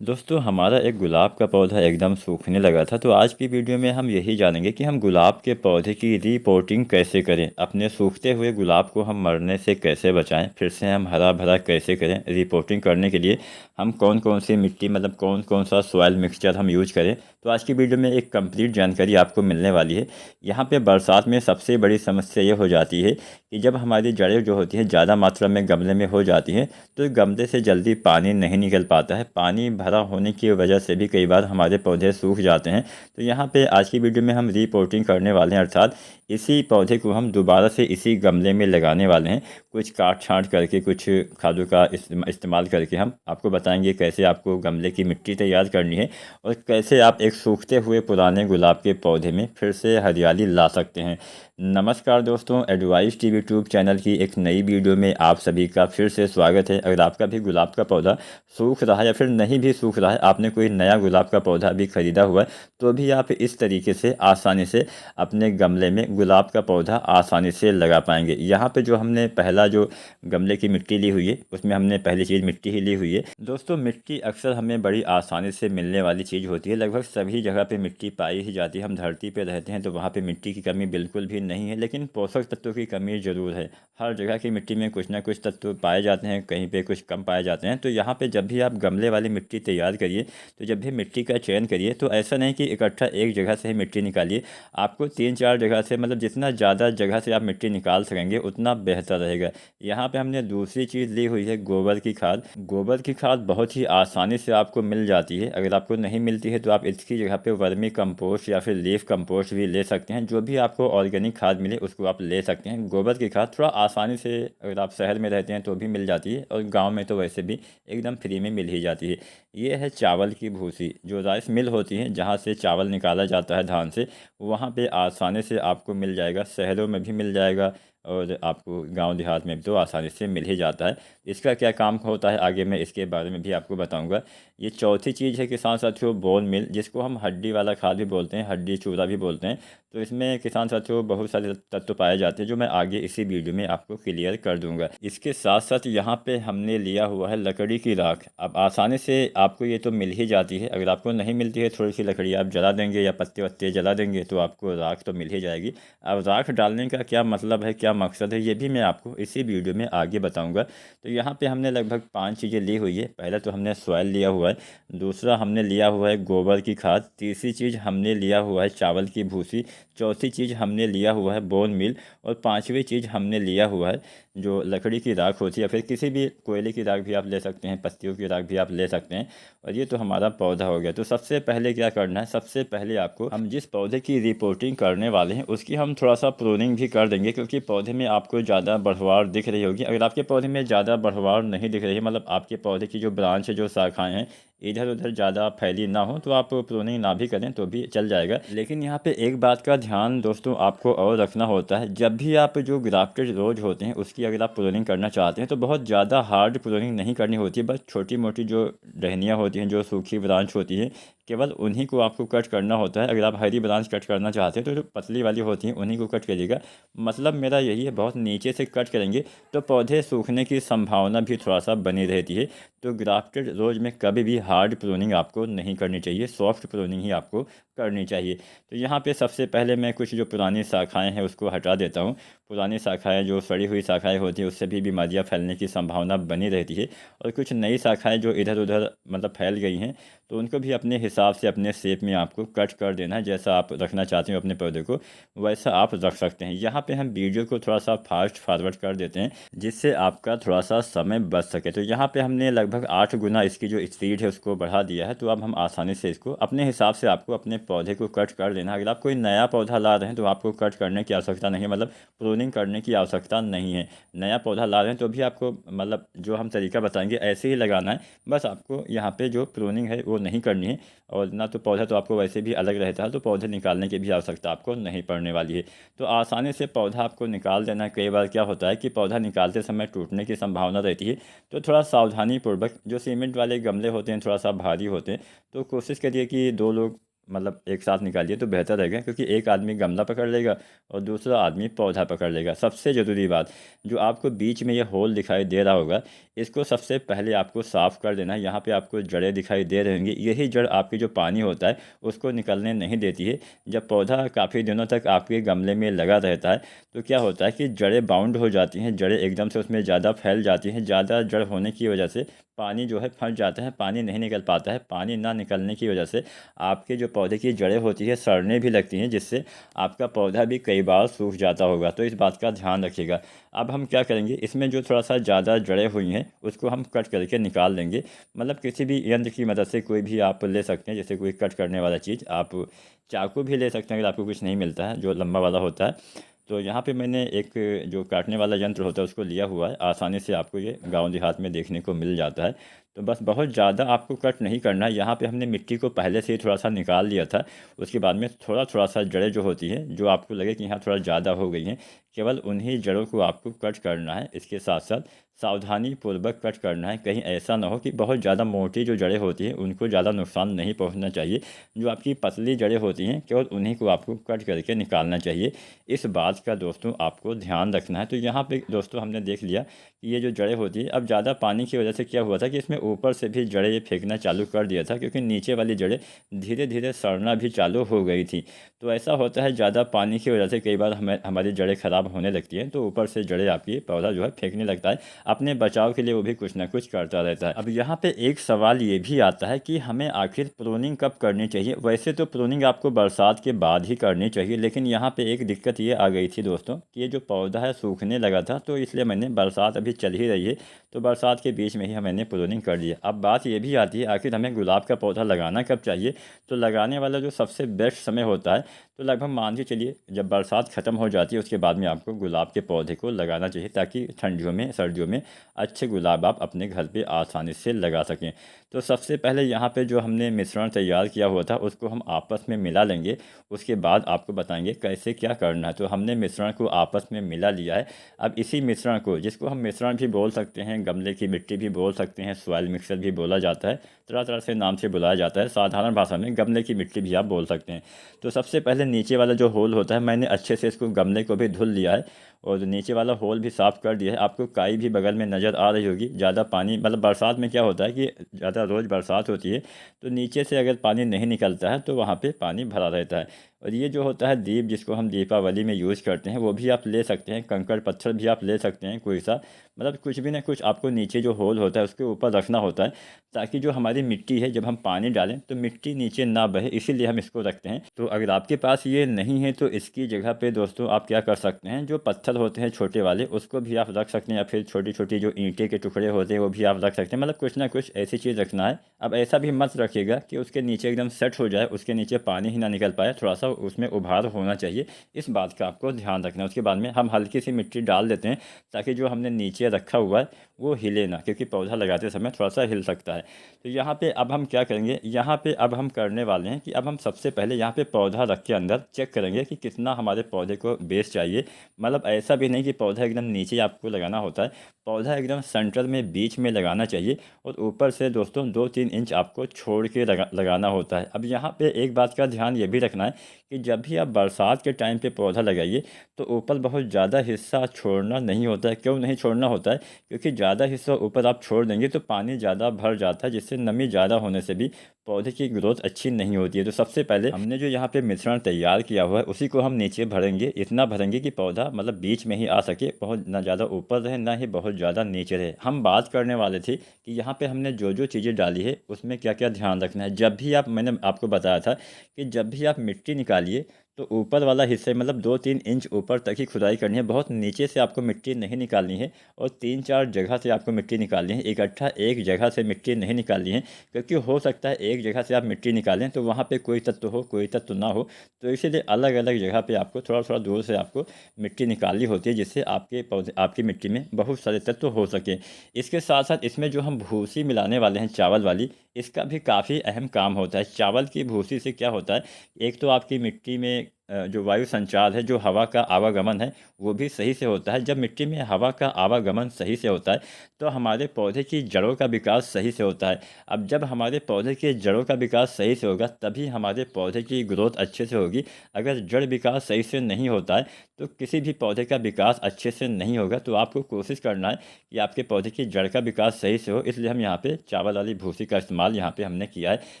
दोस्तों हमारा एक गुलाब का पौधा एकदम सूखने लगा था। तो आज की वीडियो में हम यही जानेंगे कि हम गुलाब के पौधे की रीपोर्टिंग कैसे करें, अपने सूखते हुए गुलाब को हम मरने से कैसे बचाएं, फिर से हम हरा भरा कैसे करें। रीपोर्टिंग करने के लिए हम कौन कौन सी मिट्टी मतलब कौन कौन सा सॉइल मिक्सचर हम यूज करें। तो आज की वीडियो में एक कंप्लीट जानकारी आपको मिलने वाली है। यहाँ पे बरसात में सबसे बड़ी समस्या ये हो जाती है कि जब हमारी जड़ें जो होती हैं ज़्यादा मात्रा में गमले में हो जाती हैं तो गमले से जल्दी पानी नहीं निकल पाता है। पानी भरा होने की वजह से भी कई बार हमारे पौधे सूख जाते हैं। तो यहाँ पे आज की वीडियो में हम रीपोर्टिंग करने वाले हैं, अर्थात इसी पौधे को हम दोबारा से इसी गमले में लगाने वाले हैं। कुछ काट छाँट करके, कुछ खादों का इस्तेमाल करके हम आपको बताएंगे कैसे आपको गमले की मिट्टी तैयार करनी है और कैसे आप एक सूखते हुए पुराने गुलाब के पौधे में फिर से हरियाली ला सकते हैं। नमस्कार दोस्तों, एडवाइस टीवी यूट्यूब चैनल की एक नई वीडियो में आप सभी का फिर से स्वागत है। अगर आपका भी गुलाब का पौधा सूख रहा है या फिर नहीं भी सूख रहा है, आपने कोई नया गुलाब का पौधा भी खरीदा हुआ है, तो भी आप इस तरीके से आसानी से अपने गमले में गुलाब का पौधा आसानी से लगा पाएंगे। यहाँ पे जो हमने पहला जो गमले की मिट्टी ली हुई है, उसमें हमने पहली चीज़ मिट्टी ही ली हुई है। दोस्तों मिट्टी अक्सर हमें बड़ी आसानी से मिलने वाली चीज़ होती है। लगभग सभी जगह पे मिट्टी पाई ही जाती है। हम धरती पे रहते हैं तो वहाँ पे मिट्टी की कमी बिल्कुल भी नहीं है, लेकिन पोषक तत्वों की कमी ज़रूर है। हर जगह की मिट्टी में कुछ ना कुछ तत्व पाए जाते हैं, कहीं पे कुछ कम पाए जाते हैं। तो यहाँ पे जब भी आप गमले वाली मिट्टी तैयार करिए, तो जब भी मिट्टी का चयन करिए तो ऐसा नहीं कि इकट्ठा एक जगह से ही मिट्टी निकालिए। आपको 3-4 जगह से, मतलब जितना ज़्यादा जगह से आप मिट्टी निकाल सकेंगे उतना बेहतर रहेगा। यहाँ पे हमने दूसरी चीज़ ली हुई है गोबर की खाद। गोबर की खाद बहुत ही आसानी से आपको मिल जाती है। अगर आपको नहीं मिलती है तो आप इसकी जगह पे वर्मी कंपोस्ट या फिर लीफ कंपोस्ट भी ले सकते हैं। जो भी आपको ऑर्गेनिक खाद मिले उसको आप ले सकते हैं। गोबर की खाद थोड़ा आसानी से, अगर आप शहर में रहते हैं तो भी मिल जाती है, और गांव में तो वैसे भी एकदम फ्री में मिल ही जाती है। ये है चावल की भूसी। जो राइस मिल होती है जहाँ से चावल निकाला जाता है धान से, वहाँ पे आसानी से आपको मिल जाएगा। शहरों में भी मिल जाएगा और आपको गांव देहात में भी तो आसानी से मिल ही जाता है। इसका क्या काम होता है आगे मैं इसके बारे में भी आपको बताऊंगा। ये चौथी चीज़ है किसान साथियों, बोन मिल, जिसको हम हड्डी वाला खाद भी बोलते हैं, हड्डी चूरा भी बोलते हैं। तो इसमें किसान साथियों बहुत सारे तत्व पाए जाते हैं जो मैं आगे इसी वीडियो में आपको क्लियर कर दूंगा। इसके साथ साथ यहाँ पे हमने लिया हुआ है लकड़ी की राख। अब आसानी से आपको ये तो मिल ही जाती है। अगर आपको नहीं मिलती है, थोड़ी सी लकड़ी आप जला देंगे या पत्ते वत्ते जला देंगे तो आपको राख तो मिल ही जाएगी। अब राख डालने का क्या मतलब है, क्या मकसद है, ये भी मैं आपको इसी वीडियो में आगे बताऊंगा। तो यहाँ पे हमने लगभग 5 चीज़ें ली हुई है। पहला तो हमने सॉइल लिया हुआ है, दूसरा हमने लिया हुआ है गोबर की खाद, तीसरी चीज़ हमने लिया हुआ है चावल की भूसी, चौथी चीज़ हमने लिया हुआ है बोन मील, और पांचवी चीज़ हमने लिया हुआ है जो लकड़ी की राख होती है, या फिर किसी भी कोयले की राख भी आप ले सकते हैं, पत्तियों की राख भी आप ले सकते हैं। और ये तो हमारा पौधा हो गया। तो सबसे पहले क्या करना है, सबसे पहले आपको, हम जिस पौधे की रिपोर्टिंग करने वाले हैं उसकी हम थोड़ा सा प्रूनिंग भी कर देंगे, क्योंकि पौधे में आपको ज़्यादा बढ़वार दिख रही होगी। अगर आपके पौधे में ज़्यादा बढ़वार नहीं दिख रही है, मतलब आपके पौधे की जो ब्रांच है, जो शाखाएँ हैं, इधर उधर ज़्यादा फैली ना हो, तो आप प्रूनिंग ना भी करें तो भी चल जाएगा। लेकिन यहाँ पे एक बात का ध्यान दोस्तों आपको और रखना होता है। जब भी आप जो ग्राफ्टेड रोज होते हैं उसकी अगर आप प्रूनिंग करना चाहते हैं तो बहुत ज़्यादा हार्ड प्रूनिंग नहीं करनी होती है। बस छोटी मोटी जो टहनियाँ होती हैं, जो सूखी ब्रांच होती है, केवल उन्हीं को आपको कट करना होता है। अगर आप हरी ब्रांच कट करना चाहते हैं तो जो पतली वाली होती हैं उन्हीं को कट करिएगा। मतलब मेरा यही है, बहुत नीचे से कट करेंगे तो पौधे सूखने की संभावना भी थोड़ा सा बनी रहती है। तो ग्राफ्टेड रोज में कभी भी हार्ड प्रूनिंग आपको नहीं करनी चाहिए, सॉफ्ट प्रूनिंग ही आपको करनी चाहिए। तो यहाँ पे सबसे पहले मैं कुछ जो पुरानी शाखाएं हैं उसको हटा देता हूँ। पुरानी शाखाएं, जो सड़ी हुई शाखाएं होती हैं, उससे भी बीमारियाँ फैलने की संभावना बनी रहती है। और कुछ नई शाखाएं जो इधर उधर मतलब फैल गई हैं, तो उनको भी अपने हिसाब से, अपने शेप में आपको कट कर देना है। जैसा आप रखना चाहते हो अपने पौधे को, वैसा आप रख सकते हैं। यहाँ पे हम वीडियो को थोड़ा सा फास्ट फॉरवर्ड कर देते हैं जिससे आपका थोड़ा सा समय बच सके। तो यहाँ पे हमने लगभग 8 गुना इसकी जो स्पीड है उसको बढ़ा दिया है। तो अब हम आसानी से इसको अपने हिसाब से आपको अपने पौधे को कट कर देना। अगर आप कोई नया पौधा ला रहे हैं तो आपको कट करने की आवश्यकता नहीं है, मतलब प्रूनिंग करने की आवश्यकता नहीं है। नया पौधा ला रहे हैं तो भी आपको, मतलब जो हम तरीका बताएंगे ऐसे ही लगाना है। बस आपको यहाँ पे जो प्रूनिंग है वो नहीं करनी है। और ना तो पौधा तो आपको वैसे भी अलग रहता है, तो पौधे निकालने की भी आवश्यकता आपको नहीं पड़ने वाली है। तो आसानी से पौधा आपको निकाल देना है। कई बार क्या होता है कि पौधा निकालते समय टूटने की संभावना रहती है, तो थोड़ा सावधानी पूर्वक, जो सीमेंट वाले गमले होते हैं थोड़ा सा भारी होते हैं, तो कोशिश करिए कि 2 लोग मतलब एक साथ निकालिए तो बेहतर रहेगा, क्योंकि एक आदमी गमला पकड़ लेगा और दूसरा आदमी पौधा पकड़ लेगा। सबसे ज़रूरी बात, जो आपको बीच में ये होल दिखाई दे रहा होगा, इसको सबसे पहले आपको साफ़ कर देना है। यहाँ पे आपको जड़ें दिखाई दे रही होंगी, यही जड़ आपकी जो पानी होता है उसको निकलने नहीं देती है। जब पौधा काफ़ी दिनों तक आपके गमले में लगा रहता है तो क्या होता है कि जड़ें बाउंड हो जाती हैं, जड़ें एकदम से उसमें ज़्यादा फैल जाती हैं। ज़्यादा जड़ होने की वजह से पानी जो है फंस जाता है, पानी नहीं निकल पाता है। पानी ना निकलने की वजह से आपके जो पौधे की जड़ें होती है सड़ने भी लगती हैं, जिससे आपका पौधा भी कई बार सूख जाता होगा। तो इस बात का ध्यान रखिएगा। अब हम क्या करेंगे, इसमें जो थोड़ा सा ज़्यादा जड़ें हुई हैं उसको हम कट करके निकाल देंगे। मतलब किसी भी यंत्र की मदद से, कोई भी आप ले सकते हैं, जैसे कोई कट करने वाला चीज़, आप चाकू भी ले सकते हैं अगर आपको कुछ नहीं मिलता है जो लंबा वाला होता है। तो यहाँ पे मैंने एक जो काटने वाला यंत्र होता है उसको लिया हुआ है, आसानी से आपको ये गांव देहात में देखने को मिल जाता है। तो बस बहुत ज़्यादा आपको कट नहीं करना है। यहाँ पे हमने मिट्टी को पहले से ही थोड़ा सा निकाल लिया था, उसके बाद में थोड़ा थोड़ा सा जड़ें जो होती हैं, जो आपको लगे कि यहाँ थोड़ा ज़्यादा हो गई हैं, केवल उन्हीं जड़ों को आपको कट करना है। इसके साथ साथ सावधानी पूर्वक कट करना है, कहीं ऐसा ना हो कि बहुत ज़्यादा मोटी जो जड़ें होती हैं उनको ज़्यादा नुकसान नहीं पहुंचना चाहिए। जो आपकी पतली जड़ें होती हैं केवल उन्हीं को आपको कट करके निकालना चाहिए। इस बात का दोस्तों आपको ध्यान रखना है। तो यहाँ पे दोस्तों हमने देख लिया कि ये जो जड़ें होती हैं, अब ज़्यादा पानी की वजह से क्या हुआ था कि इसमें ऊपर से भी जड़ें ये फेंकना चालू कर दिया था, क्योंकि नीचे वाली जड़ें धीरे धीरे सड़ना भी चालू हो गई थी। तो ऐसा होता है, ज़्यादा पानी की वजह से कई बार हमारी जड़ें ख़राब होने लगती हैं, तो ऊपर से जड़ें आपकी पौधा जो है फेंकने लगता है। अपने बचाव के लिए वो भी कुछ ना कुछ करता रहता है। अब यहाँ पे एक सवाल ये भी आता है कि हमें आखिर प्रूनिंग कब करनी चाहिए। वैसे तो प्रूनिंग आपको बरसात के बाद ही करनी चाहिए, लेकिन यहाँ पे एक दिक्कत ये आ गई थी दोस्तों कि ये जो पौधा है सूखने लगा था, तो इसलिए मैंने, बरसात अभी चल ही रही है तो बरसात के बीच में ही मैंने प्रूनिंग कर दिया। अब बात ये भी आती है आखिर हमें गुलाब का पौधा लगाना कब चाहिए। तो लगाने वाला जो सबसे बेस्ट समय होता है, तो लगभग मान के चलिए जब बरसात ख़त्म हो जाती है उसके बाद में आपको गुलाब के पौधे को लगाना चाहिए, ताकि ठंडियों में सर्दियों में अच्छे गुलाब आप अपने घर पे आसानी से लगा सकें। तो सबसे पहले यहाँ पे जो हमने मिश्रण तैयार किया हुआ था उसको हम आपस में मिला लेंगे, उसके बाद आपको बताएंगे कैसे क्या करना है। तो हमने मिश्रण को आपस में मिला लिया है। अब इसी मिश्रण को, जिसको हम मिश्रण भी बोल सकते हैं, गमले की मिट्टी भी बोल सकते हैं, सॉइल मिक्सर भी बोला जाता है, तरह तरह से नाम से बुलाया जाता है। साधारण भाषा में गमले की मिट्टी भी आप बोल सकते हैं। तो सबसे पहले नीचे वाला जो होल होता है, मैंने अच्छे से इसको, गमले को भी धुल लिया है और नीचे वाला होल भी साफ़ कर दिया है। आपको काई भी बगल में नज़र आ रही होगी। ज़्यादा पानी, मतलब बरसात में क्या होता है कि ज़्यादा रोज़ बरसात होती है तो नीचे से अगर पानी नहीं निकलता है तो वहाँ पे पानी भरा रहता है। और ये जो होता है दीप, जिसको हम दीपावली में यूज़ करते हैं, वो भी आप ले सकते हैं। कंकड़ पत्थर भी आप ले सकते हैं कोई सा, मतलब कुछ भी ना कुछ आपको नीचे जो होल होता है उसके ऊपर रखना होता है, ताकि जो हमारी मिट्टी है, जब हम पानी डालें तो मिट्टी नीचे ना बहे, इसीलिए हम इसको रखते हैं। तो अगर आपके पास ये नहीं है तो इसकी जगह पे दोस्तों आप क्या कर सकते हैं, जो पत्थर होते हैं छोटे वाले उसको भी आप रख सकते हैं, या फिर छोटी छोटी जो ईंटे के टुकड़े होते हैं वो भी आप रख सकते हैं। मतलब कुछ ना कुछ ऐसी चीज़ रखना है। अब ऐसा भी मत रखिएगा कि उसके नीचे एकदम सेट हो जाए, उसके नीचे पानी ही ना निकल पाए, थोड़ा सा उसमें उभार होना चाहिए। इस बात का आपको ध्यान रखना है। उसके बाद में हम हल्की सी मिट्टी डाल देते हैं, ताकि जो हमने नीचे रखा हुआ है वो हिले ना, क्योंकि पौधा लगाते समय थोड़ा सा हिल सकता है। तो यहाँ पे अब हम क्या करेंगे, यहाँ पे अब हम करने वाले हैं कि अब हम सबसे पहले यहाँ पे पौधा रख के अंदर चेक करेंगे कि कितना हमारे पौधे को बेस चाहिए। मतलब ऐसा भी नहीं कि पौधा एकदम नीचे आपको लगाना होता है, पौधा एकदम सेंटर में बीच में लगाना चाहिए, और ऊपर से दोस्तों 2-3 इंच आपको छोड़ के लगाना होता है। अब यहाँ पे एक बात का ध्यान ये भी रखना है कि जब भी आप बरसात के टाइम पे पौधा लगाइए तो ऊपर बहुत ज़्यादा हिस्सा छोड़ना नहीं होता है। क्यों नहीं छोड़ना होता है, क्योंकि ज़्यादा हिस्सा ऊपर आप छोड़ देंगे तो पानी ज़्यादा भर जाता है, जिससे नमी ज़्यादा होने से भी पौधे की ग्रोथ अच्छी नहीं होती है। तो सबसे पहले हमने जो यहाँ पे मिश्रण तैयार किया हुआ है उसी को हम नीचे भरेंगे, इतना भरेंगे कि पौधा मतलब बीच में ही आ सके, बहुत ना ज़्यादा ऊपर रहे ना ही बहुत ज़्यादा नीचे रहे। हम बात करने वाले थे कि यहाँ पे हमने जो जो चीज़ें डाली है उसमें क्या क्या ध्यान रखना है। जब भी आप, मैंने आपको बताया था कि जब भी आप मिट्टी निकालिए तो ऊपर वाला हिस्से, मतलब 2-3 इंच ऊपर तक ही खुदाई करनी है, बहुत नीचे से आपको मिट्टी नहीं निकालनी है, और 3-4 जगह से आपको मिट्टी निकालनी है, इकट्ठा एक जगह से मिट्टी नहीं निकालनी है। क्योंकि हो सकता है एक जगह से आप मिट्टी निकालें तो वहाँ पे कोई तत्व हो, कोई तत्व ना हो, तो इसीलिए अलग अलग जगह पे आपको थोड़ा थोड़ा दूर से आपको मिट्टी निकालनी होती है, जिससे आपके पौधे, आपकी मिट्टी में बहुत सारे तत्व हो सके। इसके साथ साथ इसमें जो हम भूसी मिलाने वाले हैं चावल वाली, इसका भी काफ़ी अहम काम होता है। चावल की भूसी से क्या होता है, एक तो आपकी मिट्टी में जो वायु संचार है, जो हवा का आवागमन है, वो भी सही से होता है। जब मिट्टी में हवा का आवागमन सही से होता है तो हमारे पौधे की जड़ों का विकास सही से होता है। अब जब हमारे पौधे के जड़ों का विकास सही से होगा तभी हमारे पौधे की ग्रोथ अच्छे से होगी। अगर जड़ विकास सही से नहीं होता है तो किसी भी पौधे का विकास अच्छे से नहीं होगा। तो आपको कोशिश करना है कि आपके पौधे की जड़ का विकास सही से हो। इसलिए हम यहाँ पे चावल वाली भूसी का इस्तेमाल यहाँ पे हमने किया है।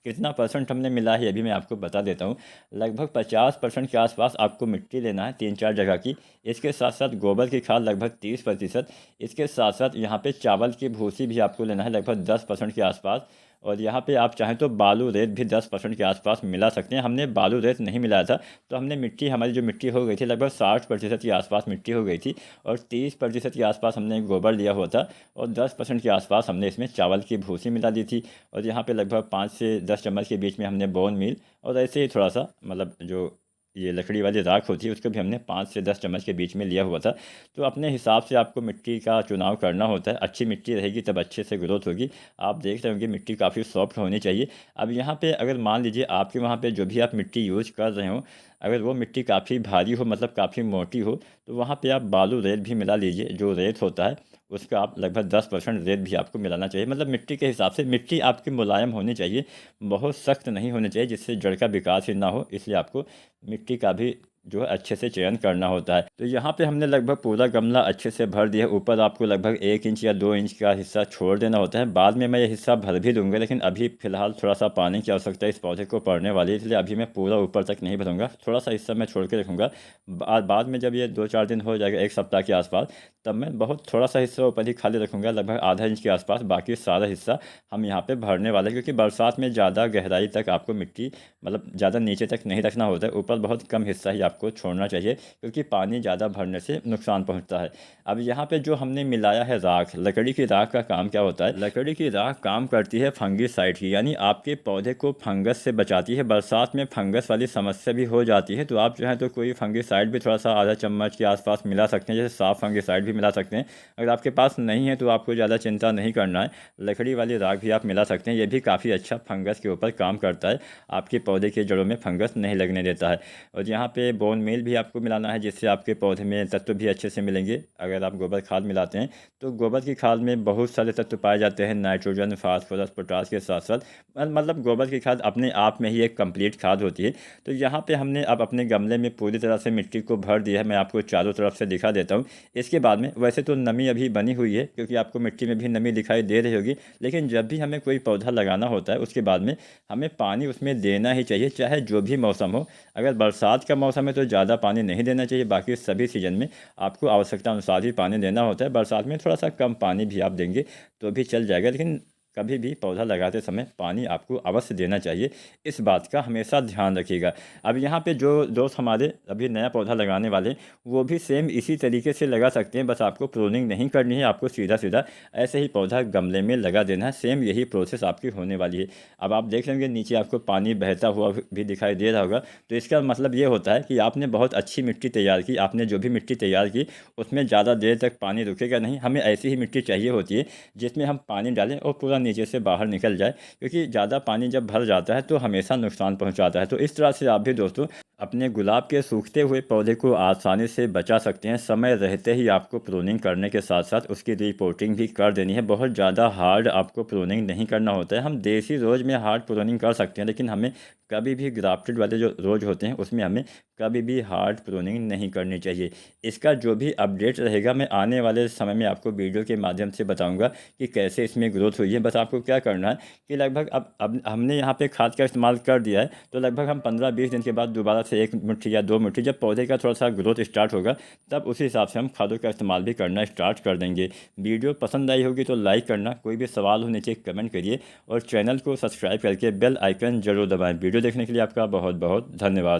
कितना परसेंट हमने मिला है ये भी मैं आपको बता देता हूँ। लगभग 50% के आसपास आपको मिट्टी लेना है 3-4 जगह की। इसके साथ साथ गोबर की खाद लगभग 30%। इसके साथ साथ यहाँ पे चावल की भूसी भी आपको लेना है लगभग 10% के आसपास। और यहाँ पे आप चाहें तो बालू रेत भी 10% के आसपास मिला सकते हैं। हमने बालू रेत नहीं मिलाया था तो हमने मिट्टी, हमारी जो मिट्टी हो गई थी लगभग 60% के आसपास मिट्टी हो गई थी। और 30% के आसपास हमने गोबर लिया हुआ था और 10% के आसपास हमने इसमें चावल की भूसी मिला दी थी। और यहाँ पे लगभग 5 से 10 चम्मच के बीच में हमने बोन मील और ऐसे ही थोड़ा सा, मतलब जो ये लकड़ी वाली राख होती है उसको भी हमने 5 से 10 चम्मच के बीच में लिया हुआ था। तो अपने हिसाब से आपको मिट्टी का चुनाव करना होता है। अच्छी मिट्टी रहेगी तब अच्छे से ग्रोथ होगी। आप देख रहे होंगे मिट्टी काफ़ी सॉफ्ट होनी चाहिए। अब यहाँ पे अगर मान लीजिए आपके वहाँ पे जो भी आप मिट्टी यूज़ कर रहे हो, अगर वो मिट्टी काफ़ी भारी हो, मतलब काफ़ी मोटी हो, तो वहाँ पे आप बालू रेत भी मिला लीजिए। जो रेत होता है उसका आप लगभग 10% रेत भी आपको मिलाना चाहिए। मतलब मिट्टी के हिसाब से मिट्टी आपकी मुलायम होनी चाहिए, बहुत सख्त नहीं होनी चाहिए जिससे जड़ का विकास ही ना हो। इसलिए आपको मिट्टी का भी जो है अच्छे से चयन करना होता है। तो यहाँ पे हमने लगभग पूरा गमला अच्छे से भर दिया। ऊपर आपको लगभग 1 इंच या 2 इंच का हिस्सा छोड़ देना होता है। बाद में मैं ये हिस्सा भर भी दूंगा, लेकिन अभी फ़िलहाल थोड़ा सा पानी की आवश्यकता इस पौधे को पड़ने वाली है, इसलिए अभी मैं पूरा ऊपर तक नहीं भरूंगा। थोड़ा सा हिस्सा मैं छोड़ के रखूँगा। बाद में जब ये 2-4 दिन हो जाएगा, 1 सप्ताह के आसपास, तब मैं बहुत थोड़ा सा हिस्सा ऊपर ही खाली रखूँगा, लगभग आधा इंच के आसपास। बाकी सारा हिस्सा हम यहाँ पे भरने वाले हैं, क्योंकि बरसात में ज़्यादा गहराई तक आपको मिट्टी, मतलब ज़्यादा नीचे तक नहीं रखना होता है। ऊपर बहुत कम हिस्सा ही आपको छोड़ना चाहिए, क्योंकि पानी ज़्यादा भरने से नुकसान पहुँचता है। अब यहाँ पे जो हमने मिलाया है राख, लकड़ी की राख का काम क्या होता है? लकड़ी की राख काम करती है फंगिसाइड की, यानी आपके पौधे को फंगस से बचाती है। बरसात में फंगस वाली समस्या भी हो जाती है, तो आप जो है तो कोई फंगिसाइड भी थोड़ा सा आधा चम्मच के आसपास मिला सकते हैं। जैसे साफ फंगिसाइड भी मिला सकते हैं। अगर आपके पास नहीं है तो आपको ज़्यादा चिंता नहीं करना है, लकड़ी वाली राख भी आप मिला सकते हैं। ये भी काफ़ी अच्छा फंगस के ऊपर काम करता है, आपके पौधे के जड़ों में फंगस नहीं लगने देता है। और यहाँ पे बोन मील भी आपको मिलाना है, जिससे आपके पौधे में तत्व भी अच्छे से मिलेंगे। अगर आप गोबर खाद मिलाते हैं तो गोबर की खाद में बहुत सारे तत्व पाए जाते हैं, नाइट्रोजन, फास्फोरस, पोटास के साथ साथ, मतलब गोबर की खाद अपने आप में ही एक कंप्लीट खाद होती है। तो यहाँ पे हमने अब अपने गमले में पूरी तरह से मिट्टी को भर दिया है। मैं आपको चारों तरफ से दिखा देता हूँ। इसके बाद में वैसे तो नमी अभी बनी हुई है, क्योंकि आपको मिट्टी में भी नमी दिखाई दे रही होगी, लेकिन जब भी हमें कोई पौधा लगाना होता है उसके बाद में हमें पानी उसमें देना ही चाहिए, चाहे जो भी मौसम हो। अगर बरसात का मौसम है तो ज़्यादा पानी नहीं देना चाहिए, बाकी सभी सीजन में आपको आवश्यकता अनुसार ही पानी देना होता है। बरसात में थोड़ा सा कम पानी भी आप देंगे तो भी चल जाएगा, लेकिन कभी भी पौधा लगाते समय पानी आपको अवश्य देना चाहिए। इस बात का हमेशा ध्यान रखिएगा। अब यहाँ पे जो दोस्त हमारे अभी नया पौधा लगाने वाले, वो भी सेम इसी तरीके से लगा सकते हैं। बस आपको प्रूनिंग नहीं करनी है, आपको सीधा सीधा ऐसे ही पौधा गमले में लगा देना है। सेम यही प्रोसेस आपकी होने वाली है। अब आप देख लेंगे नीचे आपको पानी बहता हुआ भी दिखाई दे रहा होगा, तो इसका मतलब ये होता है कि आपने बहुत अच्छी मिट्टी तैयार की। आपने जो भी मिट्टी तैयार की उसमें ज़्यादा देर तक पानी रुकेगा नहीं। हमें ऐसी ही मिट्टी चाहिए होती है जिसमें हम पानी डालें और पूरा नीचे से बाहर निकल जाए, क्योंकि ज़्यादा पानी जब भर जाता है तो हमेशा नुकसान पहुंचाता है। तो इस तरह से आप भी दोस्तों अपने गुलाब के सूखते हुए पौधे को आसानी से बचा सकते हैं। समय रहते ही आपको प्रूनिंग करने के साथ साथ उसकी रिपोर्टिंग भी कर देनी है। बहुत ज़्यादा हार्ड आपको प्रूनिंग नहीं करना होता है। हम देसी रोज में हार्ड प्रूनिंग कर सकते हैं, लेकिन हमें कभी भी ग्राफ्टेड वाले जो रोज होते हैं उसमें हमें कभी भी हार्ड प्रूनिंग नहीं करनी चाहिए। इसका जो भी अपडेट रहेगा मैं आने वाले समय में आपको वीडियो के माध्यम से बताऊंगा कि कैसे इसमें ग्रोथ हुई है। बस आपको क्या करना है कि लगभग अब हमने यहाँ पे खाद का इस्तेमाल कर दिया है, तो लगभग हम 15-20 दिन के बाद दोबारा से 1 मुट्ठी या 2 मुट्ठी, जब पौधे का थोड़ा सा ग्रोथ स्टार्ट होगा तब उसी हिसाब से हम खादों का इस्तेमाल भी करना स्टार्ट कर देंगे। वीडियो पसंद आई होगी तो लाइक करना, कोई भी सवाल हो नीचे कमेंट करिए और चैनल को सब्सक्राइब करके बेल आइकन जरूर दबाएँ। वीडियो देखने के लिए आपका बहुत बहुत धन्यवाद।